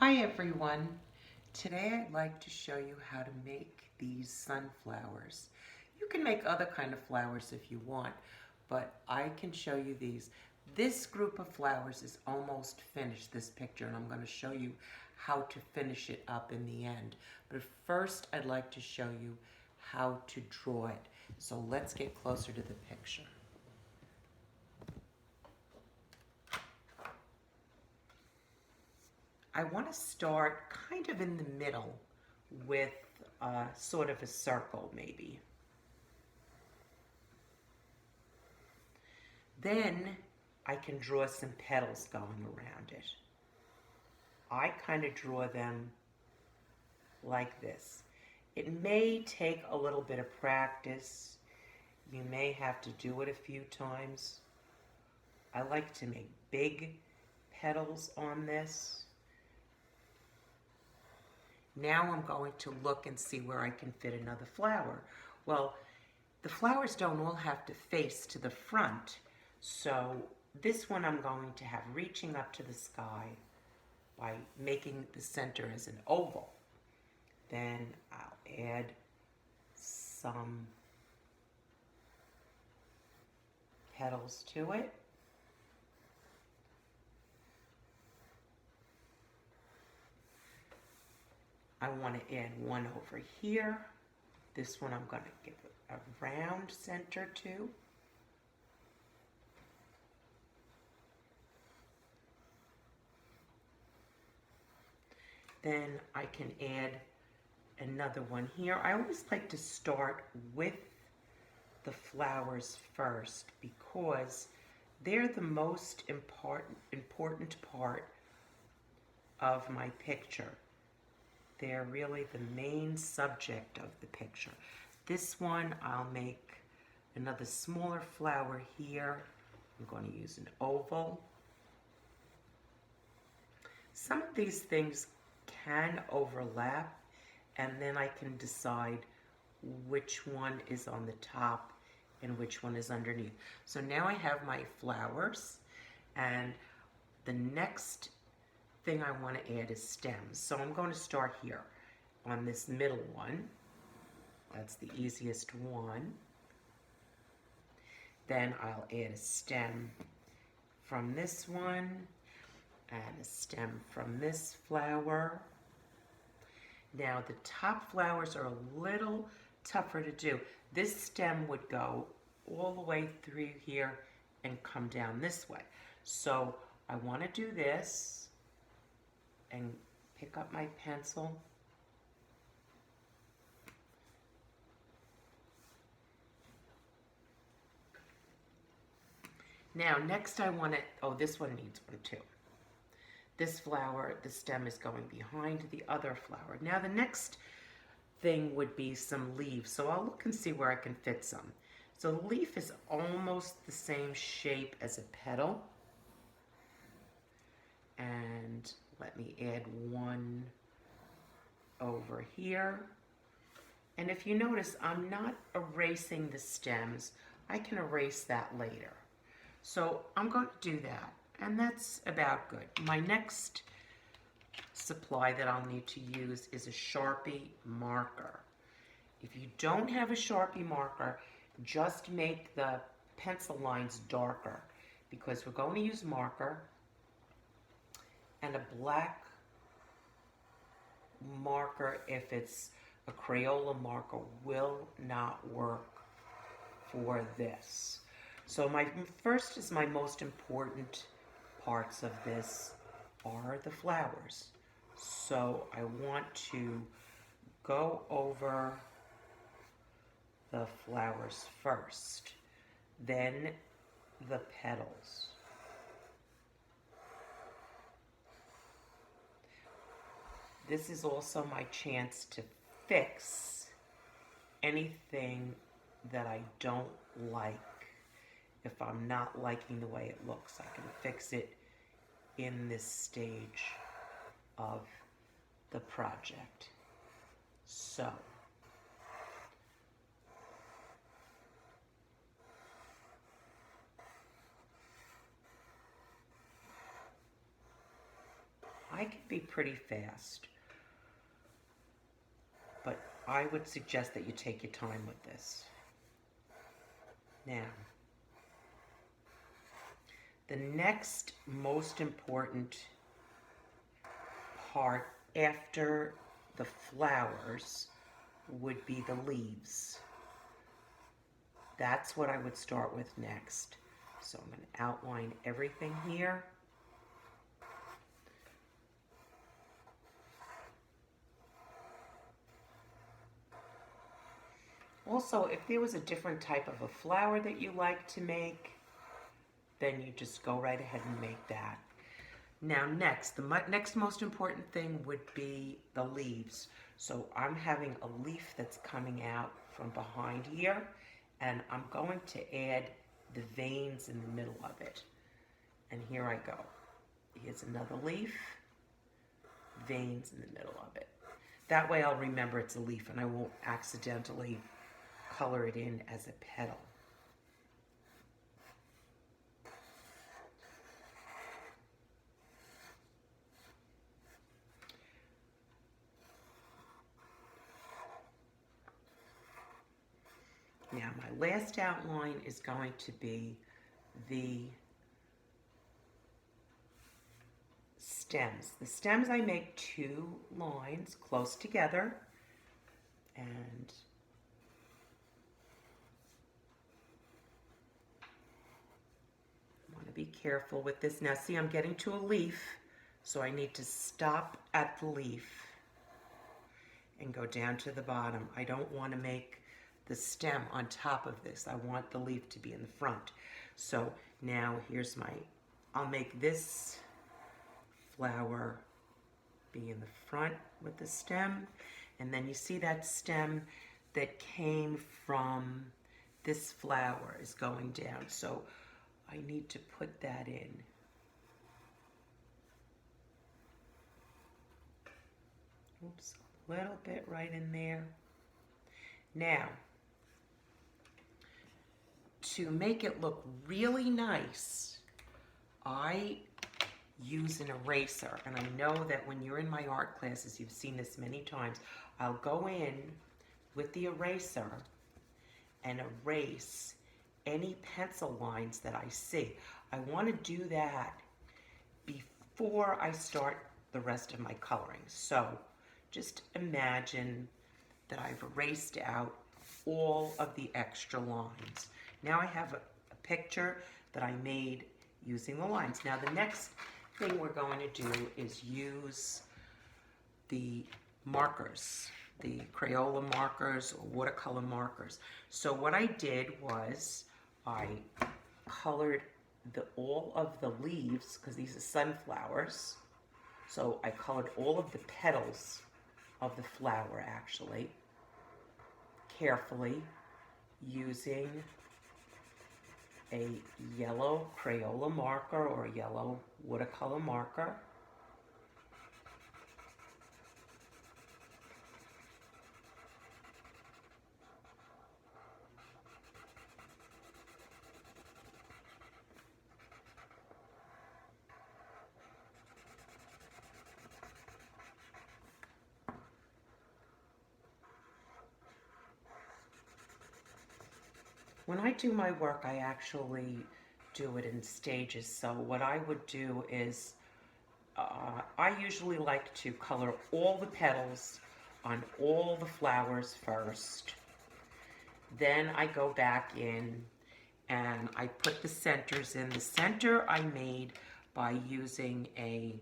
Hi everyone. Today I'd like to show you how to make these sunflowers. You can make other kind of flowers if you want, but I can show you these. This group of flowers is almost finished, this picture, and I'm going to show you how to finish it up in the end. But first I'd like to show you how to draw it. So let's get closer to the picture. I want to start kind of in the middle with sort of a circle maybe. Then I can draw some petals going around it. I kind of draw them like this. It may take a little bit of practice. You may have to do it a few times. I like to make big petals on this. Now I'm going to look and see where I can fit another flower. Well, the flowers don't all have to face to the front, so this one I'm going to have reaching up to the sky by making the center as an oval. Then I'll add some petals to it. I want to add one over here. This one I'm going to give a round center to. Then I can add another one here. I always like to start with the flowers first because they're the most important part of my picture. They're really the main subject of the picture. This one, I'll make another smaller flower here. I'm going to use an oval. Some of these things can overlap, and then I can decide which one is on the top and which one is underneath. So now I have my flowers, and the next thing I want to add is stems. So I'm going to start here on this middle one. That's the easiest one. Then I'll add a stem from this one and a stem from this flower. Now the top flowers are a little tougher to do. This stem would go all the way through here and come down this way. So I want to do this and pick up my pencil. Now next I want to, oh, this one needs one too. This flower, the stem is going behind the other flower. Now the next thing would be some leaves. So I'll look and see where I can fit some. So the leaf is almost the same shape as a petal. And let me add one over here. And if you notice, I'm not erasing the stems. I can erase that later. So I'm going to do that. And that's about good. My next supply that I'll need to use is a Sharpie marker. If you don't have a Sharpie marker, just make the pencil lines darker because we're going to use marker, and a black marker, if it's a Crayola marker, will not work for this. So my first is my most important parts of this are the flowers. So I want to go over the flowers first, then the petals. This is also my chance to fix anything that I don't like. If I'm not liking the way it looks, I can fix it in this stage of the project. So, I can be pretty fast, but I would suggest that you take your time with this. Now, the next most important part after the flowers would be the leaves. That's what I would start with next. So I'm going to outline everything here. Also, if there was a different type of a flower that you like to make, then you just go right ahead and make that. Now next, the next most important thing would be the leaves. So I'm having a leaf that's coming out from behind here, and I'm going to add the veins in the middle of it. And here I go. Here's another leaf, veins in the middle of it. That way I'll remember it's a leaf and I won't accidentally color it in as a petal. Now my last outline is going to be the stems. The stems, I make 2 lines close together, and I want to be careful with this. Now see, I'm getting to a leaf, so I need to stop at the leaf and go down to the bottom. I don't want to make the stem on top of this. I want the leaf to be in the front. So now here's I'll make this flower be in the front with the stem, and then you see that stem that came from this flower is going down. So I need to put that in. Oops, a little bit right in there. Now, to make it look really nice, I use an eraser, and I know that when you're in my art classes, you've seen this many times. I'll go in with the eraser and erase any pencil lines that I see. I want to do that before I start the rest of my coloring. So just imagine that I've erased out all of the extra lines. Now I have a picture that I made using the lines. Now the next thing we're going to do is use the markers, the Crayola markers or watercolor markers. So what I did was I colored all of the leaves, because these are sunflowers. So I colored all of the petals of the flower actually, carefully, using a yellow Crayola marker or a yellow watercolor marker. When I do my work, I actually do it in stages. So what I would do is, I usually like to color all the petals on all the flowers first. Then I go back in and I put the centers in. The center I made by using a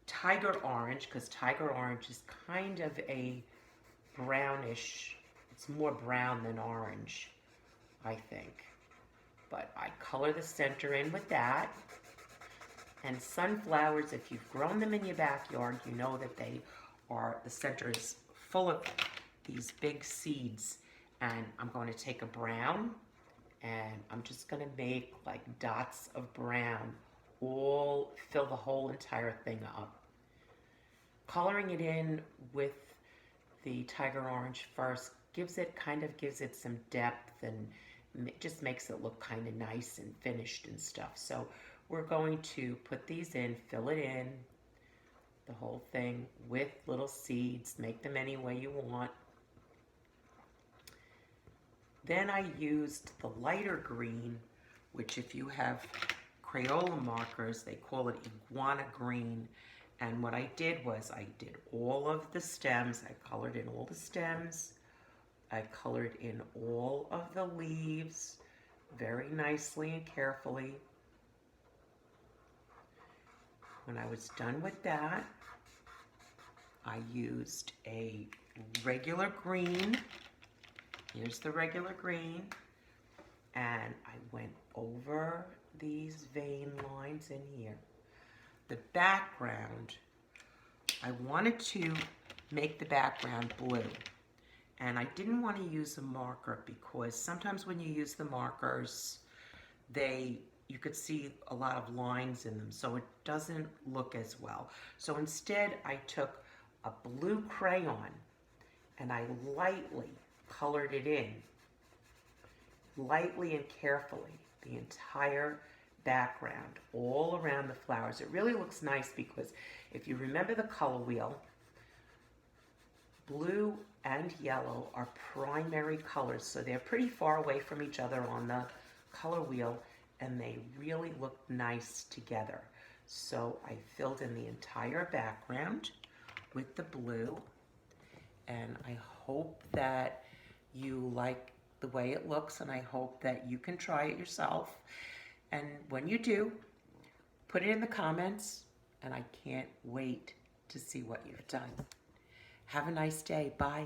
tiger orange, because tiger orange is kind of a brownish, it's more brown than orange, I think. But I color the center in with that. And sunflowers, if you've grown them in your backyard, you know that the center is full of these big seeds. And I'm going to take a brown and I'm just going to make like dots of brown, all fill the whole entire thing up. Coloring it in with the tiger orange first gives it some depth, and it just makes it look kind of nice and finished and stuff. So we're going to put these in, fill it in the whole thing with little seeds. Make them any way you want. Then I used the lighter green, which if you have Crayola markers, they call it iguana green. And what I did was I did all of the stems. I colored in all the stems. I colored in all of the leaves very nicely and carefully. When I was done with that, I used a regular green. Here's the regular green. And I went over these vein lines in here. The background, I wanted to make the background blue. And I didn't want to use a marker because sometimes when you use the markers, you could see a lot of lines in them, so it doesn't look as well. So instead, I took a blue crayon and I lightly colored it in, lightly and carefully, the entire background, all around the flowers. It really looks nice because if you remember the color wheel, blue and yellow are primary colors, so they're pretty far away from each other on the color wheel, and they really look nice together. So I filled in the entire background with the blue, and I hope that you like the way it looks, and I hope that you can try it yourself. And when you do, put it in the comments, and I can't wait to see what you've done. Have a nice day. Bye.